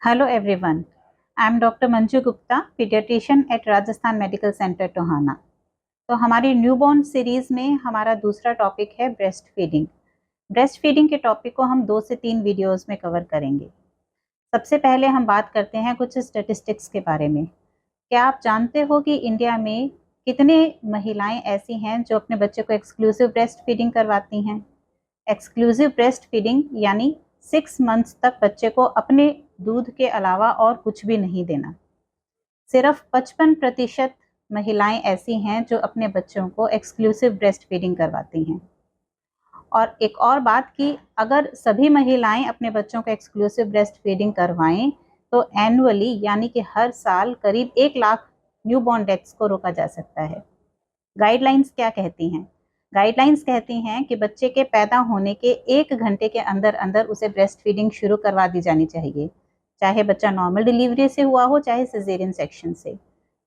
Hello everyone. I am Dr. Manju Gupta, pediatrician at Rajasthan Medical Center Tohana. तो हमारी newborn series में हमारा दूसरा टॉपिक है ब्रेस्ट फीडिंग। ब्रेस्ट फीडिंग के टॉपिक को हम 2 से 3 वीडियोस में कवर करेंगे। सबसे पहले हम बात करते हैं कुछ स्टैटिस्टिक्स के बारे में। क्या आप जानते हो कि इंडिया में कितने महिलाएं ऐसी हैं जो अपने बच्चे को एक्सक्लूसिव ब्रेस्ट फीडिंग करवाती हैं? एक्सक्लूसिव ब्रेस्ट फीडिंग यानी 6 मंथ्स तक बच्चे को अपने दूध के अलावा और कुछ भी नहीं देना। सिर्फ 55% महिलाएं ऐसी हैं जो अपने बच्चों को एक्सक्लूसिव ब्रेस्ट फीडिंग करवाती हैं। और एक और बात कि अगर सभी महिलाएं अपने बच्चों को एक्सक्लूसिव ब्रेस्ट फीडिंग करवाएं तो एनुअली यानी कि हर साल करीब 1 लाख न्यूबॉर्न डेथ्स को रोका जा सकता है। गाइडलाइंस क्या कहती हैं? गाइडलाइंस कहती हैं कि बच्चे के पैदा होने के 1 घंटे के अंदर अंदर उसे ब्रेस्ट फीडिंग शुरू करवा दी जानी चाहिए, चाहे बच्चा नॉर्मल डिलीवरी से हुआ हो चाहे सिजेरियन सेक्शन से।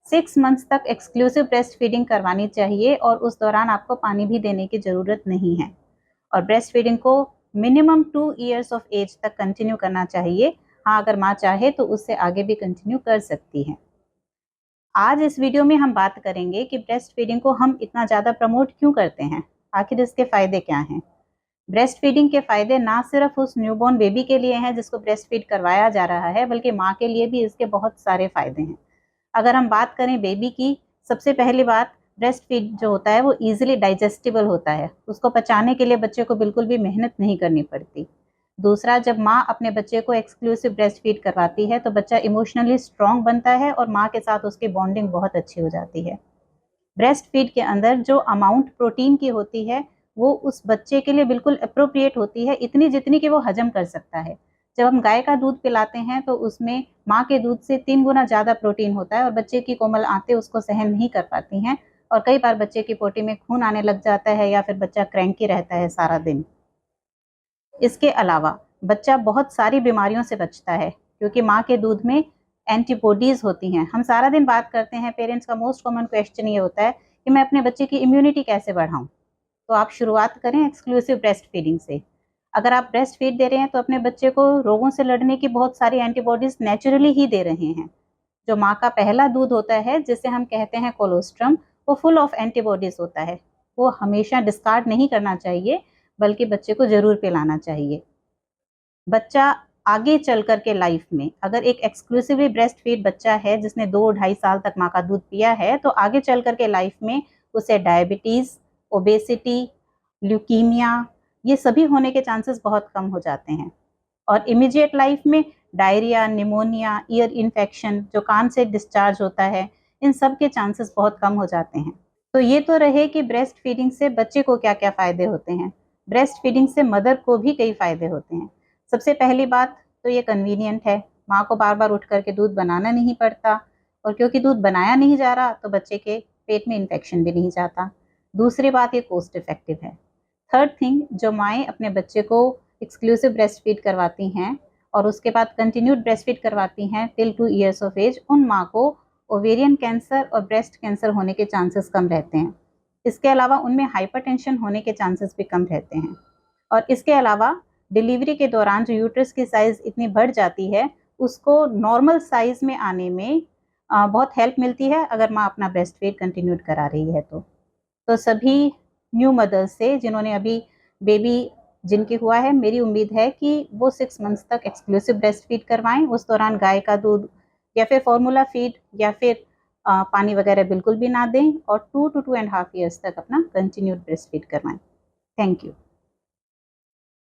6 मंथ्स तक एक्सक्लूसिव ब्रेस्ट फीडिंग करवानी चाहिए और उस दौरान आपको पानी भी देने की ज़रूरत नहीं है। और ब्रेस्ट फीडिंग को मिनिमम 2 ईयर्स ऑफ एज तक कंटिन्यू करना चाहिए। हाँ, अगर माँ चाहे तो उससे आगे भी कंटिन्यू कर सकती है। आज इस वीडियो में हम बात करेंगे कि ब्रेस्ट फीडिंग को हम इतना ज़्यादा प्रमोट क्यों करते हैं, आखिर इसके फ़ायदे क्या हैं। ब्रेस्ट फीडिंग के फ़ायदे ना सिर्फ उस न्यूबॉर्न बेबी के लिए हैं जिसको ब्रेस्ट फीड करवाया जा रहा है, बल्कि माँ के लिए भी इसके बहुत सारे फ़ायदे हैं। अगर हम बात करें बेबी की, सबसे पहली बात, ब्रेस्ट फीड जो होता है वो ईजिली डाइजेस्टिबल होता है। उसको पचाने के लिए बच्चे को बिल्कुल भी मेहनत नहीं करनी पड़ती। दूसरा, जब माँ अपने बच्चे को एक्सक्लूसिव ब्रेस्ट फीड करवाती है तो बच्चा इमोशनली स्ट्रॉन्ग बनता है और माँ के साथ उसकी बॉन्डिंग बहुत अच्छी हो जाती है। ब्रेस्ट फीड के अंदर जो अमाउंट प्रोटीन की होती है वो उस बच्चे के लिए बिल्कुल अप्रोप्रिएट होती है, इतनी जितनी कि वो हजम कर सकता है। जब हम गाय का दूध पिलाते हैं तो उसमें माँ के दूध से 3 गुना ज़्यादा प्रोटीन होता है और बच्चे की कोमल आंतें उसको सहन नहीं कर पाती हैं और कई बार बच्चे की पोटी में खून आने लग जाता है या फिर बच्चा क्रैंकी रहता है सारा दिन। इसके अलावा बच्चा बहुत सारी बीमारियों से बचता है क्योंकि माँ के दूध में एंटीबॉडीज़ होती हैं। हम सारा दिन बात करते हैं, पेरेंट्स का मोस्ट कॉमन क्वेश्चन ये होता है कि मैं अपने बच्चे की इम्यूनिटी कैसे बढ़ाऊँ? तो आप शुरुआत करें एक्सक्लूसिव ब्रेस्ट फीडिंग से। अगर आप ब्रेस्ट फीड दे रहे हैं तो अपने बच्चे को रोगों से लड़ने की बहुत सारी एंटीबॉडीज़ नेचुरली ही दे रहे हैं। जो माँ का पहला दूध होता है जिसे हम कहते हैं कोलोस्ट्रम, वो फुल ऑफ एंटीबॉडीज़ होता है। वो हमेशा डिस्कार्ड नहीं करना चाहिए बल्कि बच्चे को ज़रूर पिलाना चाहिए। बच्चा आगे चल कर के लाइफ में अगर एक एक्सक्लूसिवली ब्रेस्ट फीड बच्चा है जिसने 2 ढाई साल तक माँ का दूध पिया है तो आगे चल कर के लाइफ में उसे डायबिटीज़, ओबेसिटी, ल्यूकीमिया ये सभी होने के चांसेस बहुत कम हो जाते हैं। और इमीडिएट लाइफ में डायरिया, निमोनिया, ईयर इन्फेक्शन जो कान से डिस्चार्ज होता है, इन सब के चांसेस बहुत कम हो जाते हैं। तो ये तो रहे कि ब्रेस्ट फीडिंग से बच्चे को क्या-क्या फ़ायदे होते हैं। ब्रेस्ट फीडिंग से मदर को भी कई फ़ायदे होते हैं। सबसे पहली बात तो ये कन्वीनिएंट है, माँ को बार-बार उठ कर के दूध बनाना नहीं पड़ता और क्योंकि दूध बनाया नहीं जा रहा तो बच्चे के पेट में इन्फेक्शन भी नहीं जाता। दूसरी बात, ये कॉस्ट इफ़ेक्टिव है। थर्ड थिंग, जो माएँ अपने बच्चे को एक्सक्लूसिव ब्रेस्ट फीड करवाती हैं और उसके बाद कंटिन्यूड ब्रेस्ट फीड करवाती हैं टिल 2 ईयर्स ऑफ एज, उन माँ को ओवेरियन कैंसर और ब्रेस्ट कैंसर होने के चांसेस कम रहते हैं। इसके अलावा उनमें हाइपरटेंशन होने के चांसेस भी कम रहते हैं। और इसके अलावा डिलीवरी के दौरान जो यूट्रस की साइज़ इतनी बढ़ जाती है, उसको नॉर्मल साइज़ में आने में बहुत हेल्प मिलती है अगर माँ अपना ब्रेस्ट फीड कंटिन्यूड करा रही है तो। तो सभी न्यू मदर्स से जिन्होंने अभी बेबी जिनके हुआ है, मेरी उम्मीद है कि वो 6 मंथ्स तक एक्सक्लूसिव ब्रेस्ट फीड करवाएँ। उस दौरान गाय का दूध या फिर फ़ॉर्मूला फीड या फिर पानी वगैरह बिल्कुल भी ना दें और 2 to 2.5 ईयर्स तक अपना कंटिन्यूड ब्रेस्ट फीड करवाएँ। Thank you.